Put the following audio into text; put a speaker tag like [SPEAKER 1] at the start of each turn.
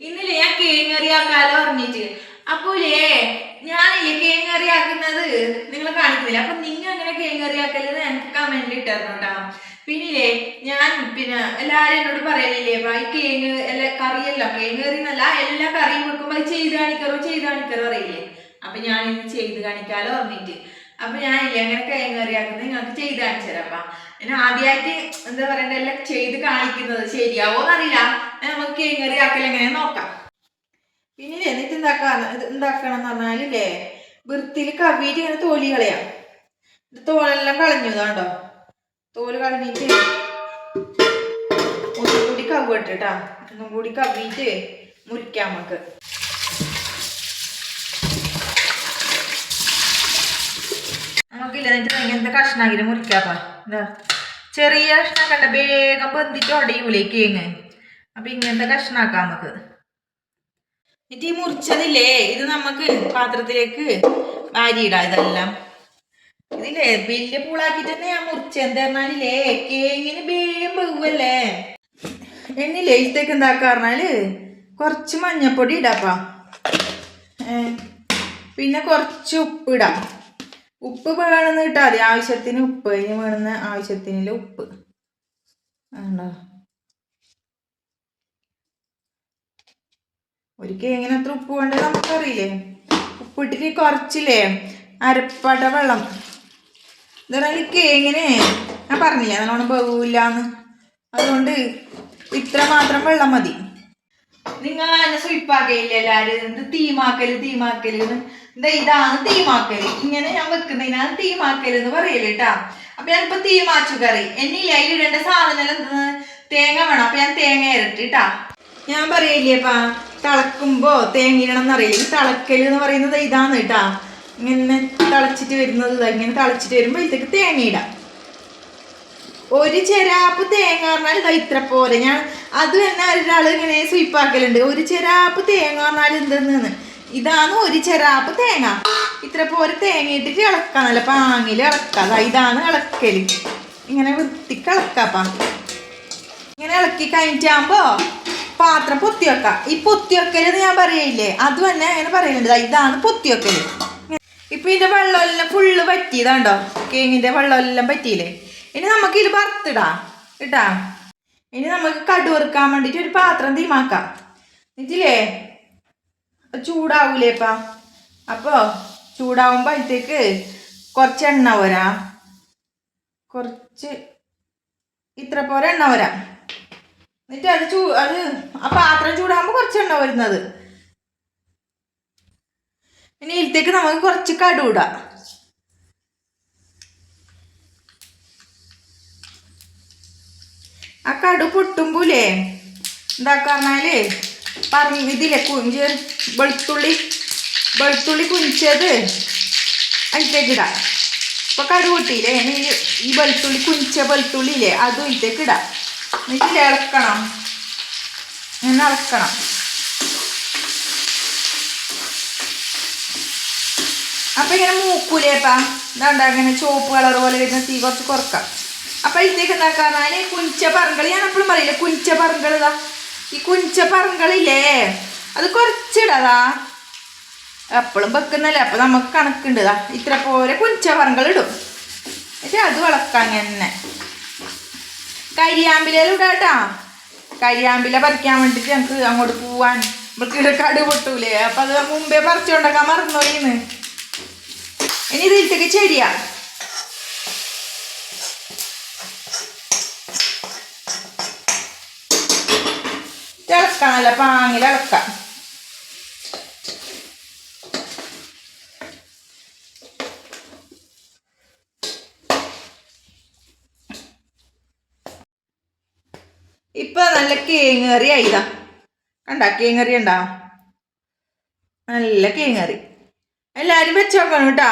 [SPEAKER 1] ഇന്നലെ ഞാൻ കേങ്ങറിയാക്കാലോ പറഞ്ഞിട്ട് അപ്പോലേ ഞാനില്ലേ കേങ്ങറിയാക്കുന്നത് നിങ്ങൾ കാണിക്കുന്നില്ല. അപ്പൊ നിങ്ങൾ അങ്ങനെ കേങ്ങറിയാക്കല്ലെന്ന് എനിക്ക് കമന്റിൽ ഇട്ടായിരുന്നു കേട്ടോ. പിന്നില്ലേ ഞാൻ എല്ലാരും എന്നോട് പറയലില്ലേ ഈ കേങ്ങ് എല്ലാ കറിയല്ല കേങ്ങറി എന്നല്ല എല്ലാ കറിയും വെക്കുമ്പോ അത് ചെയ്ത് കാണിക്കറോ അറിയില്ലേ. അപ്പൊ ഞാൻ ഇന്ന് ചെയ്ത് കാണിക്കാലോ പറഞ്ഞിട്ട് അപ്പൊ ഞാനില്ലേ അങ്ങനെ കേങ്ങറിയാക്കുന്നത് നിങ്ങൾക്ക് ചെയ്ത് കാണിച്ചു തരാം. അപ്പൊ ഞാൻ ആദ്യമായിട്ട് എന്താ പറയണ്ട എല്ലാം ചെയ്ത് കാണിക്കുന്നത് ശരിയാവോന്നറിയില്ല. നമുക്ക് കേങ്ങറി ആക്കൽ എങ്ങനെ നോക്കാം. പിന്നെ എന്നിട്ട് ഉണ്ടാക്കണം എന്ന് പറഞ്ഞാലില്ലേ വൃത്തിയിൽ കവിയിട്ട് ഇങ്ങനെ തോലി കളയാം. തോലെല്ലാം കളഞ്ഞു കേട്ടോ. തോല് കളഞ്ഞിട്ട് ഒന്നും കൂടി കവിട്ട് കേട്ടാ. ഒന്നും കൂടി കവിയിട്ട് മുറിക്കാം നമുക്ക്. നമുക്കില്ല എന്നിട്ട് ഇങ്ങനത്തെ കഷ്ണാക്കിട്ട് മുറിക്കാപ്പാ. എന്താ ചെറിയ കഷ്ണാക്കണ്ട, വേഗം ബന്ധിട്ട് ഒടയൂലേ കേങ്ങ്. അപ്പൊ ഇങ്ങനത്തെ കഷ്ണാക്കാം നമുക്ക്. എന്നിട്ട് ഈ മുറിച്ചതില്ലേ ഇത് നമുക്ക് പാത്രത്തിലേക്ക് വാരിയിടാം. ഇതെല്ലാം ഇതില്ലേ വലിയ പൂളാക്കിട്ട് തന്നെ ഞാൻ മുറിച്ച. എന്താ പറഞ്ഞാലില്ലേ കേങ്ങിന് വേഗം വെവ്വല്ലേ. എന്നില്ലേ ഇത്തേക്ക് എന്താക്കാ പറഞ്ഞാല് കുറച്ച് മഞ്ഞപ്പൊടി ഇടാപ്പാ. പിന്നെ കുറച്ച് ഉപ്പ് ഇടാം. ഉപ്പ് വേണമെന്ന് കിട്ടാൽ മതി. ആവശ്യത്തിന് ഉപ്പ്, അതിന് വേണമെന്ന് ആവശ്യത്തിനുള്ള ഉപ്പ് ഉണ്ടോ. ഒരു കേങ്ങിന് അത്ര ഉപ്പ് വേണ്ടത് നമുക്കറിയില്ലേ. ഉപ്പിട്ടിട്ട് കുറച്ചില്ലേ അരപ്പട വെള്ളം. എന്താ പറയുക കേങ്ങിന് ഞാൻ പറഞ്ഞില്ലേ നല്ലോണം പോവില്ലാന്ന്. അതുകൊണ്ട് ഇത്ര മാത്രം വെള്ളം മതി. നിങ്ങൾ എന്നെ സ്വീപ്പാക്കയില്ല എല്ലാവരും. എന്ത് തീമാക്കല് എന്താ ഇതാണ് തീമാക്കല്. ഇങ്ങനെ ഞാൻ വെക്കുന്നതിനാണ് തീമാക്കല് എന്ന് പറയല് കേട്ടാ. അപ്പൊ ഞാനിപ്പോ തീമാച്ചു കറി എന്നില്ല അതിലിടേണ്ട സാധനം എന്തെന്ന് തേങ്ങ വേണം. അപ്പൊ ഞാൻ തേങ്ങ ഇരട്ടിട്ടാ. ഞാൻ പറയില്ലേപ്പാ തിളക്കുമ്പോ തേങ്ങ ഇടണം എന്നറിയില്ല. ഈ തിളക്കല് എന്ന് പറയുന്നത് ഇതാണ് കേട്ടാ. ഇങ്ങനെ തിളച്ചിട്ട് വരുന്നത് ഇങ്ങനെ തിളച്ചിട്ട് വരുമ്പോ ഇതിലേക്ക് തേങ്ങ ഇടാം. ഒരു ചെരാപ്പ് തേങ്ങ പറഞ്ഞാൽ ഇതാ ഇത്ര പോലെ. ഞാൻ അത് തന്നെ ഒരാൾ ഇങ്ങനെ സ്വീപ്പാക്കലുണ്ട്. ഒരു ചെരാപ്പ് തേങ്ങ പറഞ്ഞാൽ എന്തെന്ന്. ഇതാണ് ഒരു ചെരാപ്പ് തേങ്ങ. ഇത്ര പോലെ തേങ്ങ ഇട്ടിട്ട് ഇളക്കാം. നല്ല പാങ്ങിൽ ഇളക്കാം. ഇതാണ് ഇളക്കല്. ഇങ്ങനെ വൃത്തിക്ക് ഇളക്കാപ്പാ. ഇങ്ങനെ ഇളക്കി കഴിഞ്ഞിട്ടാകുമ്പോ പാത്രം പൊത്തി വെക്കാം. ഈ പൊത്തി വെക്കലെന്ന് ഞാൻ പറയില്ലേ അത് തന്നെ അങ്ങനെ പറയുന്നുണ്ട്. ഇതാണ് പൊത്തി വെക്കല്. ഇപ്പൊ ഇതിന്റെ വെള്ളമെല്ലാം ഫുള്ള് പറ്റിയതാണ്ടോ. കേങ്ങിന്റെ വെള്ളമെല്ലാം പറ്റിയില്ലേ. ഇനി നമുക്ക് ഇത് വറുത്തിടാം കേട്ടാ. ഇനി നമുക്ക് കടു വറുക്കാൻ വേണ്ടിട്ട് ഒരു പാത്രം തീമാക്കാം. എന്നിട്ടില്ലേ ചൂടാവൂലേപ്പാ. അപ്പൊ ചൂടാവുമ്പോ അതിലേക്ക് കുറച്ച് എണ്ണ പോരാ. കുറച്ച് ഇത്ര പോലെ എണ്ണ വരാം. എന്നിട്ട് അത് ആ പാത്രം ചൂടാകുമ്പോ കുറച്ച് എണ്ണ വരുന്നത്. ഇനി ഇതിലേക്ക് നമുക്ക് കുറച്ച് കടു ഇടാം. ആ കടു പൊട്ടുമ്പോലേ എന്താക്കാർന്നാല് ഇതില്ലേ വെളുത്തുള്ളി കുഞ്ചത് അതിലേക്ക് ഇടാം. ഇപ്പൊ കടു പൊട്ടിയില്ലേ ഈ വെളുത്തുള്ളി ഇല്ലേ അതും ഇതിലേക്ക് ഇടാം. എന്നിട്ട് ഇളക്കണം. ഇങ്ങനെ ഇളക്കണം. അപ്പൊ ഇങ്ങനെ മൂക്കൂലേപ്പാ. ഇതാണ്ട അങ്ങനെ ചുവപ്പ് കളർ പോലെ വരുന്ന തീ കുറച്ച് കുറക്കാം. അപ്പൊ ഇതിലേക്ക് എന്താക്കാർന്നാല് കുഞ്ച പറങ്കളി ഞാൻ എപ്പോഴും പറയില്ലേ കുഞ്ച പറങ്കൾ. ഇതാ ഈ കുഞ്ച പറങ്കളില്ലേ അത് കുറച്ചിടതാ. എപ്പോഴും വെക്കുന്നല്ലേ അപ്പൊ നമുക്ക് കണക്കുണ്ട്. ഇത്ര പോലെ കുഞ്ച പറങ്കൾ ഇടും. എന്നിട്ട് അത് വളക്കാം. തന്നെ കരിയാമ്പിലും ഇടാട്ടാ. കരിയാമ്പില പറിക്കാൻ വേണ്ടിട്ട് ഞങ്ങക്ക് അങ്ങോട്ട് പോവാൻ. നമുക്ക് കടു പൊട്ടൂലേ. അപ്പൊ അത് മുമ്പേ പറിച്ചുകൊണ്ടൊക്കാൻ മറന്നുപോയിന്ന്. ഇനി ഇതിലേക്ക് ചെടിയാ. ഇളക്കാം. നല്ല പാങ്ങിൽ ഇളക്കാം. ഇപ്പൊ നല്ല കേങ്ങറി ആയിതാ. കണ്ട കേങ്ങറി ഉണ്ടാ. നല്ല കേങ്ങറി. എല്ലാരും വെച്ചോക്കണം കേട്ടാ.